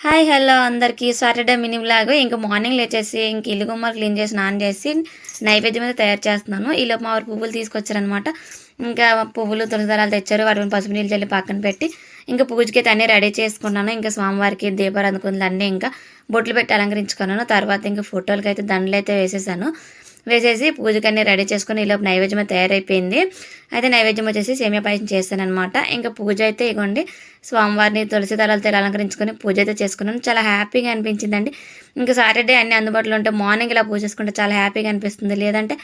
Hi hello అందరికీ Saturday mini vlog. ఇంకా morning లేచేసి ఇంక ఇల్లు గుమ్మలు క్లీన్ చేసి స్నానం చేసి నైవేద్యం మీద తయారు చేస్తున్నాను. ఈలోపు మా వారు పువ్వులు తీసుకొచ్చారనమాట. ఇంకా పువ్వులు తులసి దళాలు తెచ్చారు. వాటిని పసుపు నీళ్ళు చల్లి పక్కన పెట్టి ఇంకా పూజకి అయితే అన్నీ రెడీ చేసుకున్నాను. ఇంకా స్వామివారికి దీపారాధనకుంది అన్నీ ఇంకా బొట్లు పెట్టి అలంకరించుకున్నాను. తర్వాత ఇంకా ఫోటోలకి అయితే దండలు అయితే వేసేసి పూజకన్నీ రెడీ చేసుకుని ఈలోపు నైవేద్యం తయారైపోయింది. అయితే నైవేద్యం వచ్చేసి సేమియా పాయసం చేస్తానమాట. ఇంకా పూజ అయితే ఇగోండి స్వామివారిని తులసి దళాలతో అలంకరించుకొని పూజ అయితే చేసుకున్నాను. చాలా హ్యాపీగా అనిపించిందండి. ఇంకా సాటర్డే అన్ని అందుబాటులో ఉంటే మార్నింగ్ ఇలా పూజ చేసుకుంటే చాలా హ్యాపీగా అనిపిస్తుంది. లేదంటే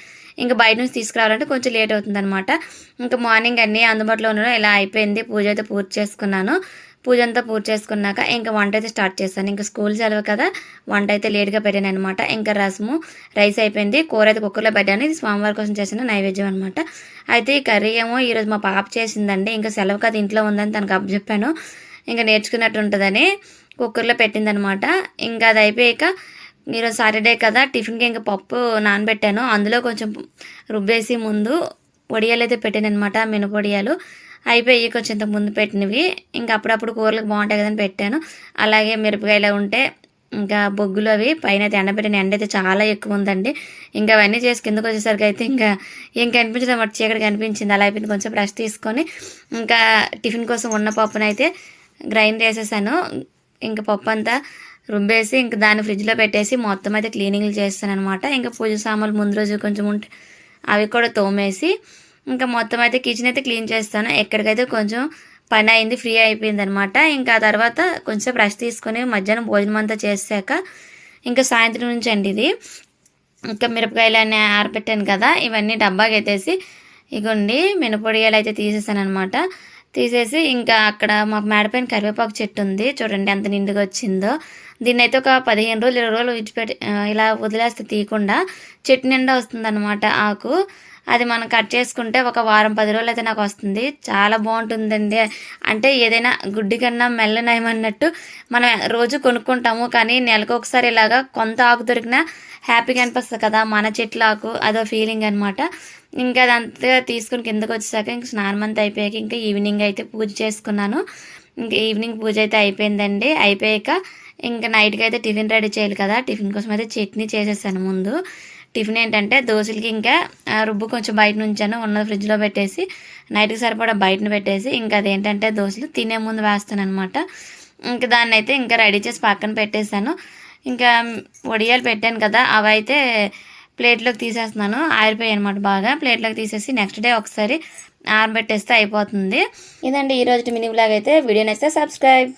ఇంకా బయట నుంచి తీసుకురావాలంటే కొంచెం లేట్ అవుతుంది అనమాట. ఇంకా మార్నింగ్ అన్నీ అందుబాటులో ఉండడం ఇలా అయిపోయింది. పూజ అయితే పూర్తి చేసుకున్నాను. పూజ అంతా పూర్తి చేసుకున్నాక ఇంకా వంట అయితే స్టార్ట్ చేస్తాను. ఇంకా స్కూల్ సెలవు కదా, వంట అయితే లేట్గా పెట్టాను అనమాట. ఇంకా రసము రైస్ అయిపోయింది. కూర అయితే కుక్కర్లో పెట్టాను. ఇది స్వామివారి కోసం చేసిన నైవేద్యం అనమాట. అయితే ఈ కర్రీ ఏమో ఈరోజు మా పాప చేసిందండి. ఇంకా సెలవు కదా ఇంట్లో ఉందని తనకు అప్పచెప్పాను. ఇంకా నేర్చుకున్నట్టు ఉంటుందని కుక్కర్లో పెట్టిందనమాట. ఇంకా అది అయిపోయాక ఈరోజు సాటర్డే కదా, టిఫిన్కి ఇంకా పప్పు నానబెట్టాను. అందులో కొంచెం రుబ్బేసి ముందు వడియాలు అయితే పెట్టాను అనమాట. మినపొడియాలు అయిపోయి కొంచెం ముందు పెట్టినవి. ఇంకా అప్పుడప్పుడు కూరలకు బాగుంటాయి కదని పెట్టాను. అలాగే మిరపకాయలు ఉంటే ఇంకా బొగ్గులు అవి పైన అయితే ఎండబెట్టిన ఎండ అయితే చాలా ఎక్కువ ఉందండి. ఇంకా అవన్నీ చేసి కిందకు వచ్చేసరికి అయితే ఇంకా ఏం కనిపించడం అన్నమాట, చీకటి కనిపించింది. అలా అయిపోయింది. కొంచెం బ్రష్ తీసుకొని ఇంకా టిఫిన్ కోసం ఉన్న పప్పును అయితే గ్రైండ్ చేసేసాను. ఇంకా పప్పు అంతా రుబ్బేసి ఇంకా దాన్ని ఫ్రిడ్జ్లో పెట్టేసి మొత్తం అయితే క్లీనింగ్లు చేస్తాను అనమాట. ఇంకా పూజ సామాన్లు ముందు రోజు కొంచెం ఉంటే అవి కూడా తోమేసి ఇంకా మొత్తం అయితే కిచెన్ అయితే క్లీన్ చేస్తాను. ఎక్కడికైతే కొంచెం పని అయింది, ఫ్రీ అయిపోయింది అనమాట. ఇంకా తర్వాత కొంచెం బ్రష్ తీసుకొని మధ్యాహ్నం భోజనం అంతా చేశాక ఇంకా సాయంత్రం నుంచి అండి ఇది ఇంకా మిరపకాయలు అన్నీ ఆరబెట్టాను కదా, ఇవన్నీ డబ్బాకి ఎత్తేసి ఇగోండి మినపొడియాలు అయితే తీసేసాను అనమాట. తీసేసి ఇంకా అక్కడ మాకు మేడపైన కరివేపాకు చెట్టు ఉంది, చూడండి ఎంత నిండుగా వచ్చిందో. దీన్ని అయితే ఒక 15 రోజులు 20 రోజులు విడిచిపెట్టి ఇలా వదిలేస్తే తీయకుండా చెట్టు నిండా వస్తుంది అనమాట ఆకు. అది మనం కట్ చేసుకుంటే ఒక వారం 10 రోజులు అయితే నాకు వస్తుంది. చాలా బాగుంటుందండి. అంటే ఏదైనా గుడ్డి కన్నా మెల్ల నయమన్నట్టు మనం రోజు కొనుక్కుంటాము, కానీ నెలకు ఒకసారి ఇలాగా కొంత ఆకు దొరికినా హ్యాపీగా అనిపిస్తుంది కదా, మన చెట్ల ఆకు అదో ఫీలింగ్ అనమాట. ఇంకా అదంతా తీసుకుని కిందకు వచ్చేసాక ఇంక స్నానం అంతా అయిపోయాక ఇంకా ఈవినింగ్ అయితే పూజ చేసుకున్నాను. ఇంకా ఈవినింగ్ పూజ అయితే అయిపోయిందండి. అయిపోయాక ఇంకా నైట్కి అయితే టిఫిన్ రెడీ చేయాలి కదా, టిఫిన్ కోసం అయితే చట్నీ చేసేసాను ముందు. టిఫిన్ ఏంటంటే దోశలకి ఇంకా రుబ్బు కొంచెం బయట నుంచాను, ఉన్నది ఫ్రిడ్జ్లో పెట్టేసి నైట్కి సరిపడా బయటను పెట్టేసి ఇంకా అదేంటంటే దోశలు తినే ముందు వేస్తాను అనమాట. ఇంకా దాన్ని అయితే ఇంకా రెడీ చేసి పక్కన పెట్టేశాను. ఇంకా వడియాలు పెట్టాను కదా, అవి అయితే ప్లేట్లోకి తీసేస్తున్నాను. ఆరిపోయాయి అనమాట బాగా. ప్లేట్లోకి తీసేసి నెక్స్ట్ డే ఒకసారి ఆరబెట్టేస్తే అయిపోతుంది. ఇదండి ఈరోజు మినీ వ్లాగ్ అయితే. వీడియో నచ్చితే సబ్స్క్రైబ్.